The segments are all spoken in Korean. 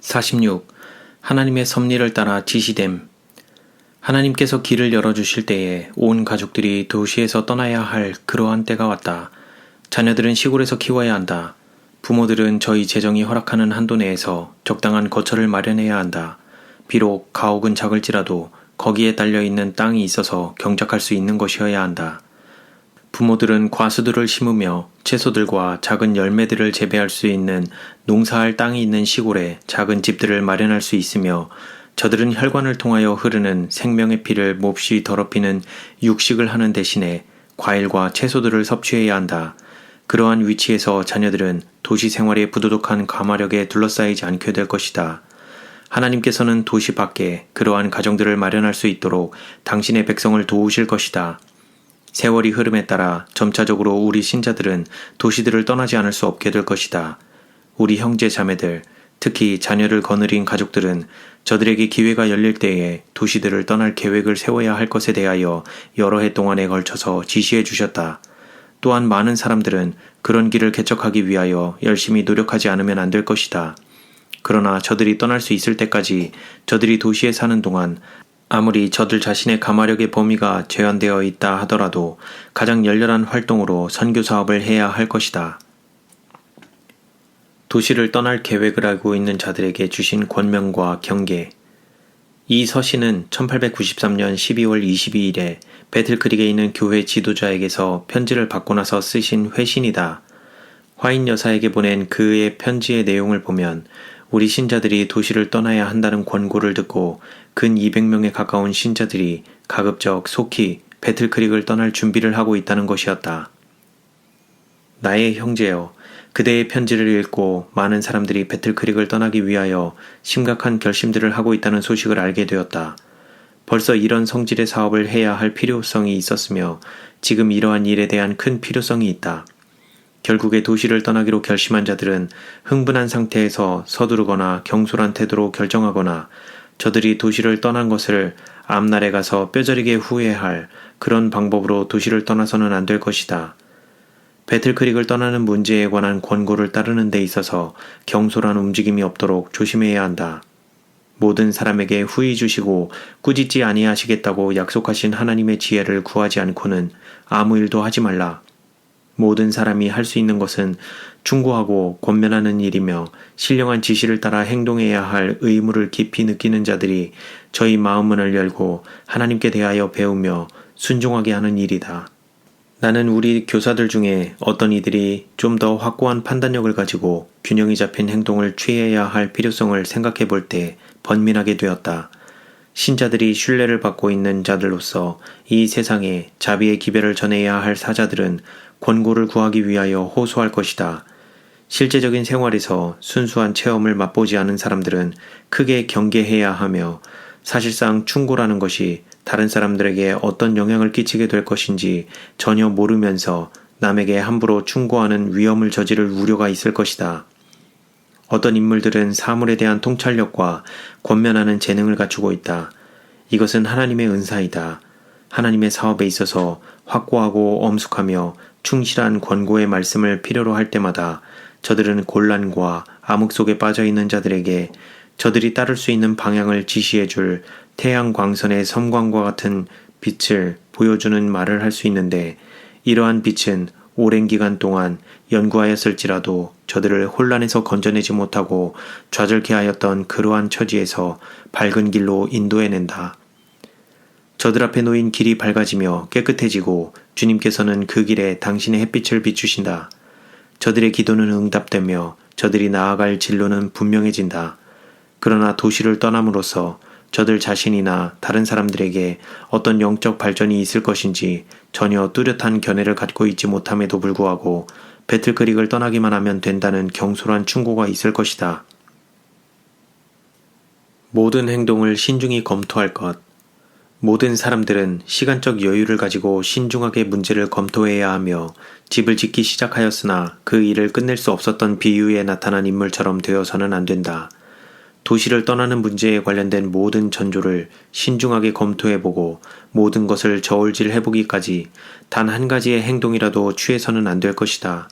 46. 하나님의 섭리를 따라 지시됨. 하나님께서 길을 열어주실 때에 온 가족들이 도시에서 떠나야 할 그러한 때가 왔다. 자녀들은 시골에서 키워야 한다. 부모들은 저희 재정이 허락하는 한도 내에서 적당한 거처를 마련해야 한다. 비록 가옥은 작을지라도 거기에 딸려있는 땅이 있어서 경작할 수 있는 것이어야 한다. 부모들은 과수들을 심으며 채소들과 작은 열매들을 재배할 수 있는 농사할 땅이 있는 시골에 작은 집들을 마련할 수 있으며 저들은 혈관을 통하여 흐르는 생명의 피를 몹시 더럽히는 육식을 하는 대신에 과일과 채소들을 섭취해야 한다. 그러한 위치에서 자녀들은 도시 생활의 부도덕한 가마력에 둘러싸이지 않게 될 것이다. 하나님께서는 도시 밖에 그러한 가정들을 마련할 수 있도록 당신의 백성을 도우실 것이다. 세월이 흐름에 따라 점차적으로 우리 신자들은 도시들을 떠나지 않을 수 없게 될 것이다. 우리 형제 자매들, 특히 자녀를 거느린 가족들은 저들에게 기회가 열릴 때에 도시들을 떠날 계획을 세워야 할 것에 대하여 여러 해 동안에 걸쳐서 지시해 주셨다. 또한 많은 사람들은 그런 길을 개척하기 위하여 열심히 노력하지 않으면 안 될 것이다. 그러나 저들이 떠날 수 있을 때까지 저들이 도시에 사는 동안 아무리 저들 자신의 가마력의 범위가 제한되어 있다 하더라도 가장 열렬한 활동으로 선교 사업을 해야 할 것이다. 도시를 떠날 계획을 알고 있는 자들에게 주신 권면과 경계. 이 서신은 1893년 12월 22일에 배틀크릭에 있는 교회 지도자에게서 편지를 받고 나서 쓰신 회신이다. 화인 여사에게 보낸 그의 편지의 내용을 보면 우리 신자들이 도시를 떠나야 한다는 권고를 듣고 근 200명에 가까운 신자들이 가급적 속히 배틀크릭을 떠날 준비를 하고 있다는 것이었다. 나의 형제여, 그대의 편지를 읽고 많은 사람들이 배틀크릭을 떠나기 위하여 심각한 결심들을 하고 있다는 소식을 알게 되었다. 벌써 이런 성질의 사업을 해야 할 필요성이 있었으며 지금 이러한 일에 대한 큰 필요성이 있다. 결국에 도시를 떠나기로 결심한 자들은 흥분한 상태에서 서두르거나 경솔한 태도로 결정하거나 저들이 도시를 떠난 것을 앞날에 가서 뼈저리게 후회할 그런 방법으로 도시를 떠나서는 안 될 것이다. 배틀크릭을 떠나는 문제에 관한 권고를 따르는 데 있어서 경솔한 움직임이 없도록 조심해야 한다. 모든 사람에게 후히 주시고 꾸짖지 아니하시겠다고 약속하신 하나님의 지혜를 구하지 않고는 아무 일도 하지 말라. 모든 사람이 할 수 있는 것은 충고하고 권면하는 일이며 신령한 지시를 따라 행동해야 할 의무를 깊이 느끼는 자들이 저희 마음문을 열고 하나님께 대하여 배우며 순종하게 하는 일이다. 나는 우리 교사들 중에 어떤 이들이 좀 더 확고한 판단력을 가지고 균형이 잡힌 행동을 취해야 할 필요성을 생각해 볼 때 번민하게 되었다. 신자들이 신뢰를 받고 있는 자들로서 이 세상에 자비의 기별을 전해야 할 사자들은 권고를 구하기 위하여 호소할 것이다. 실제적인 생활에서 순수한 체험을 맛보지 않은 사람들은 크게 경계해야 하며 사실상 충고라는 것이 다른 사람들에게 어떤 영향을 끼치게 될 것인지 전혀 모르면서 남에게 함부로 충고하는 위험을 저지를 우려가 있을 것이다. 어떤 인물들은 사물에 대한 통찰력과 권면하는 재능을 갖추고 있다. 이것은 하나님의 은사이다. 하나님의 사업에 있어서 확고하고 엄숙하며 충실한 권고의 말씀을 필요로 할 때마다 저들은 곤란과 암흑 속에 빠져있는 자들에게 저들이 따를 수 있는 방향을 지시해줄 태양 광선의 섬광과 같은 빛을 보여주는 말을 할 수 있는데 이러한 빛은 오랜 기간 동안 연구하였을지라도 저들을 혼란에서 건져내지 못하고 좌절케 하였던 그러한 처지에서 밝은 길로 인도해낸다. 저들 앞에 놓인 길이 밝아지며 깨끗해지고 주님께서는 그 길에 당신의 햇빛을 비추신다. 저들의 기도는 응답되며 저들이 나아갈 진로는 분명해진다. 그러나 도시를 떠남으로써 저들 자신이나 다른 사람들에게 어떤 영적 발전이 있을 것인지 전혀 뚜렷한 견해를 갖고 있지 못함에도 불구하고 배틀크릭을 떠나기만 하면 된다는 경솔한 충고가 있을 것이다. 모든 행동을 신중히 검토할 것. 모든 사람들은 시간적 여유를 가지고 신중하게 문제를 검토해야 하며 집을 짓기 시작하였으나 그 일을 끝낼 수 없었던 비유에 나타난 인물처럼 되어서는 안 된다. 도시를 떠나는 문제에 관련된 모든 전조를 신중하게 검토해보고 모든 것을 저울질해보기까지 단 한 가지의 행동이라도 취해서는 안 될 것이다.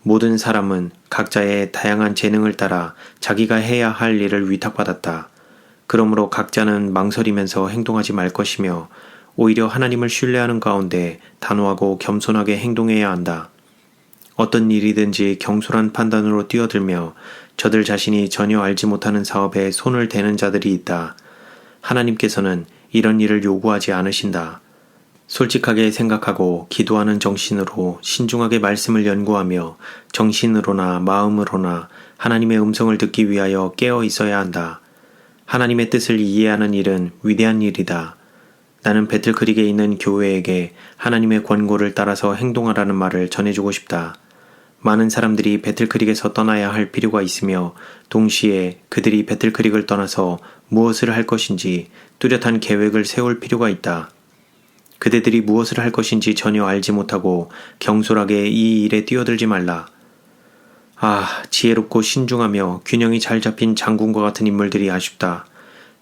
모든 사람은 각자의 다양한 재능을 따라 자기가 해야 할 일을 위탁받았다. 그러므로 각자는 망설이면서 행동하지 말 것이며 오히려 하나님을 신뢰하는 가운데 단호하고 겸손하게 행동해야 한다. 어떤 일이든지 경솔한 판단으로 뛰어들며 저들 자신이 전혀 알지 못하는 사업에 손을 대는 자들이 있다. 하나님께서는 이런 일을 요구하지 않으신다. 솔직하게 생각하고 기도하는 정신으로 신중하게 말씀을 연구하며 정신으로나 마음으로나 하나님의 음성을 듣기 위하여 깨어 있어야 한다. 하나님의 뜻을 이해하는 일은 위대한 일이다. 나는 배틀크릭에 있는 교회에게 하나님의 권고를 따라서 행동하라는 말을 전해주고 싶다. 많은 사람들이 배틀크릭에서 떠나야 할 필요가 있으며 동시에 그들이 배틀크릭을 떠나서 무엇을 할 것인지 뚜렷한 계획을 세울 필요가 있다. 그대들이 무엇을 할 것인지 전혀 알지 못하고 경솔하게 이 일에 뛰어들지 말라. 지혜롭고 신중하며 균형이 잘 잡힌 장군과 같은 인물들이 아쉽다.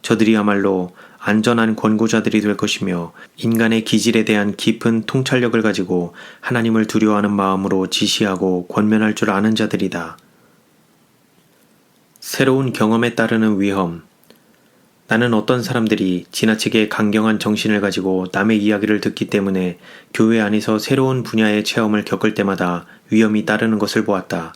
저들이야말로 안전한 권고자들이 될 것이며 인간의 기질에 대한 깊은 통찰력을 가지고 하나님을 두려워하는 마음으로 지시하고 권면할 줄 아는 자들이다. 새로운 경험에 따르는 위험. 나는 어떤 사람들이 지나치게 강경한 정신을 가지고 남의 이야기를 듣기 때문에 교회 안에서 새로운 분야의 체험을 겪을 때마다 위험이 따르는 것을 보았다.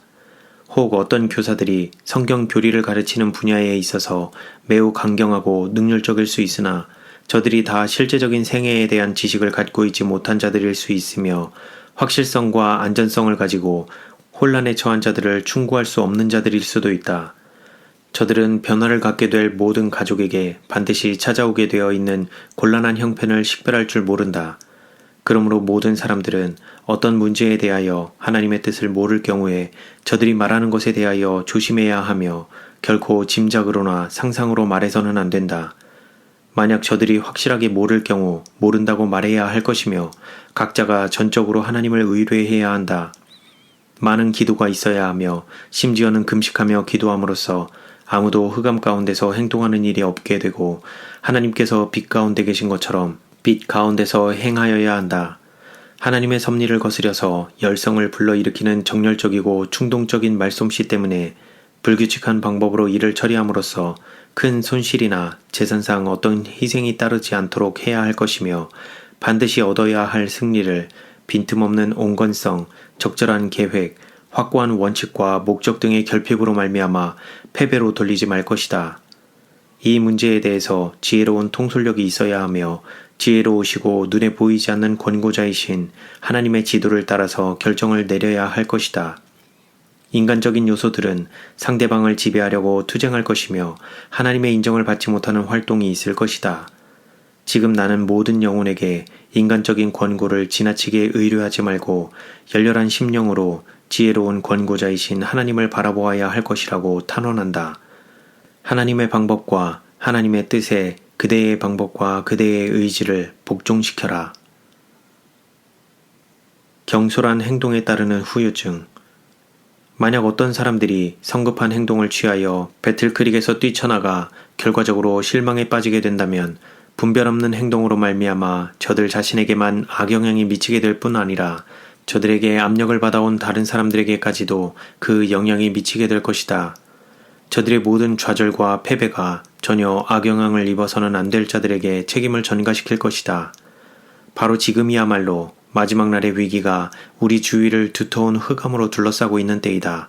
혹 어떤 교사들이 성경 교리를 가르치는 분야에 있어서 매우 강경하고 능률적일 수 있으나 저들이 다 실제적인 생애에 대한 지식을 갖고 있지 못한 자들일 수 있으며 확실성과 안전성을 가지고 혼란에 처한 자들을 충고할 수 없는 자들일 수도 있다. 저들은 변화를 갖게 될 모든 가족에게 반드시 찾아오게 되어 있는 곤란한 형편을 식별할 줄 모른다. 그러므로 모든 사람들은 어떤 문제에 대하여 하나님의 뜻을 모를 경우에 저들이 말하는 것에 대하여 조심해야 하며 결코 짐작으로나 상상으로 말해서는 안 된다. 만약 저들이 확실하게 모를 경우 모른다고 말해야 할 것이며 각자가 전적으로 하나님을 의뢰해야 한다. 많은 기도가 있어야 하며 심지어는 금식하며 기도함으로써 아무도 흑암 가운데서 행동하는 일이 없게 되고 하나님께서 빛 가운데 계신 것처럼 빛 가운데서 행하여야 한다. 하나님의 섭리를 거스려서 열성을 불러일으키는 정열적이고 충동적인 말솜씨 때문에 불규칙한 방법으로 일을 처리함으로써 큰 손실이나 재산상 어떤 희생이 따르지 않도록 해야 할 것이며 반드시 얻어야 할 승리를 빈틈없는 온건성, 적절한 계획, 확고한 원칙과 목적 등의 결핍으로 말미암아 패배로 돌리지 말 것이다. 이 문제에 대해서 지혜로운 통솔력이 있어야 하며 지혜로우시고 눈에 보이지 않는 권고자이신 하나님의 지도를 따라서 결정을 내려야 할 것이다. 인간적인 요소들은 상대방을 지배하려고 투쟁할 것이며 하나님의 인정을 받지 못하는 활동이 있을 것이다. 지금 나는 모든 영혼에게 인간적인 권고를 지나치게 의뢰하지 말고 열렬한 심령으로 지혜로운 권고자이신 하나님을 바라보아야 할 것이라고 탄원한다. 하나님의 방법과 하나님의 뜻에 그대의 방법과 그대의 의지를 복종시켜라. 경솔한 행동에 따르는 후유증. 만약 어떤 사람들이 성급한 행동을 취하여 배틀크릭에서 뛰쳐나가 결과적으로 실망에 빠지게 된다면 분별 없는 행동으로 말미암아 저들 자신에게만 악영향이 미치게 될 뿐 아니라 저들에게 압력을 받아온 다른 사람들에게까지도 그 영향이 미치게 될 것이다. 저들의 모든 좌절과 패배가 전혀 악영향을 입어서는 안 될 자들에게 책임을 전가시킬 것이다. 바로 지금이야말로 마지막 날의 위기가 우리 주위를 두터운 흑암으로 둘러싸고 있는 때이다.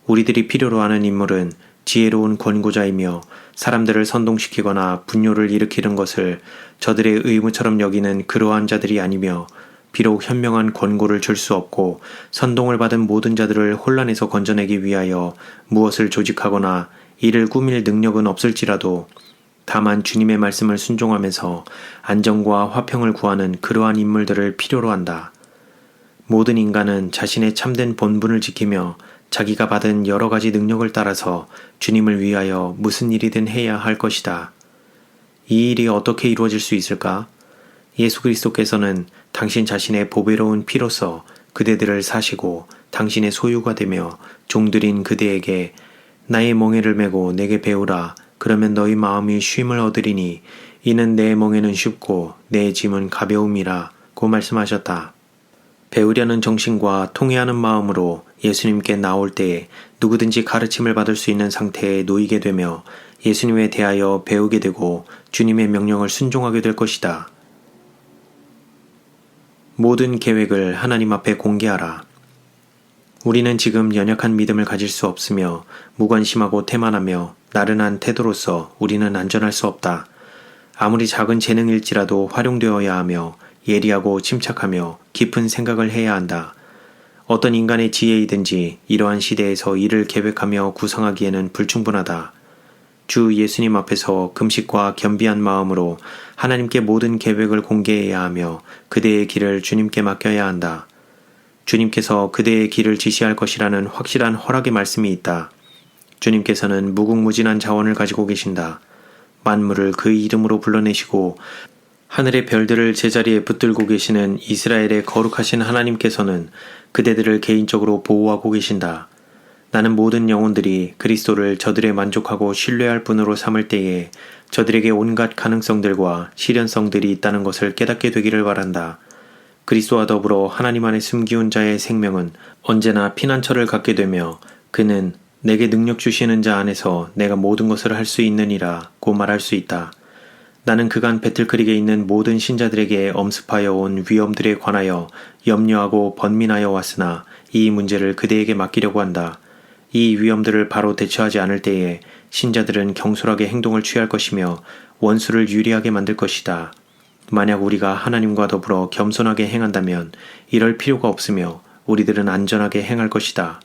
우리들이 필요로 하는 인물은 지혜로운 권고자이며 사람들을 선동시키거나 분뇨를 일으키는 것을 저들의 의무처럼 여기는 그러한 자들이 아니며 비록 현명한 권고를 줄 수 없고 선동을 받은 모든 자들을 혼란에서 건져내기 위하여 무엇을 조직하거나 이를 꾸밀 능력은 없을지라도 다만 주님의 말씀을 순종하면서 안정과 화평을 구하는 그러한 인물들을 필요로 한다. 모든 인간은 자신의 참된 본분을 지키며 자기가 받은 여러 가지 능력을 따라서 주님을 위하여 무슨 일이든 해야 할 것이다. 이 일이 어떻게 이루어질 수 있을까? 예수 그리스도께서는 당신 자신의 보배로운 피로써 그대들을 사시고 당신의 소유가 되며 종들인 그대에게 나의 멍에를 메고 내게 배우라. 그러면 너희 마음이 쉼을 얻으리니 이는 내 멍에는 쉽고 내 짐은 가벼움이라 고 말씀하셨다. 배우려는 정신과 통회하는 마음으로 예수님께 나올 때에 누구든지 가르침을 받을 수 있는 상태에 놓이게 되며 예수님에 대하여 배우게 되고 주님의 명령을 순종하게 될 것이다. 모든 계획을 하나님 앞에 공개하라. 우리는 지금 연약한 믿음을 가질 수 없으며 무관심하고 태만하며 나른한 태도로서 우리는 안전할 수 없다. 아무리 작은 재능일지라도 활용되어야 하며 예리하고 침착하며 깊은 생각을 해야 한다. 어떤 인간의 지혜이든지 이러한 시대에서 이를 계획하며 구상하기에는 불충분하다. 주 예수님 앞에서 금식과 겸비한 마음으로 하나님께 모든 계획을 공개해야 하며 그대의 길을 주님께 맡겨야 한다. 주님께서 그대의 길을 지시할 것이라는 확실한 허락의 말씀이 있다. 주님께서는 무궁무진한 자원을 가지고 계신다. 만물을 그 이름으로 불러내시고 하늘의 별들을 제자리에 붙들고 계시는 이스라엘의 거룩하신 하나님께서는 그대들을 개인적으로 보호하고 계신다. 나는 모든 영혼들이 그리스도를 저들의 만족하고 신뢰할 분으로 삼을 때에 저들에게 온갖 가능성들과 실현성들이 있다는 것을 깨닫게 되기를 바란다. 그리스도와 더불어 하나님 안에 숨기운 자의 생명은 언제나 피난처를 갖게 되며 그는 내게 능력 주시는 자 안에서 내가 모든 것을 할 수 있느니라 고 말할 수 있다. 나는 그간 배틀크릭에 있는 모든 신자들에게 엄습하여 온 위험들에 관하여 염려하고 번민하여 왔으나 이 문제를 그대에게 맡기려고 한다. 이 위험들을 바로 대처하지 않을 때에 신자들은 경솔하게 행동을 취할 것이며 원수를 유리하게 만들 것이다. 만약 우리가 하나님과 더불어 겸손하게 행한다면 이럴 필요가 없으며 우리들은 안전하게 행할 것이다.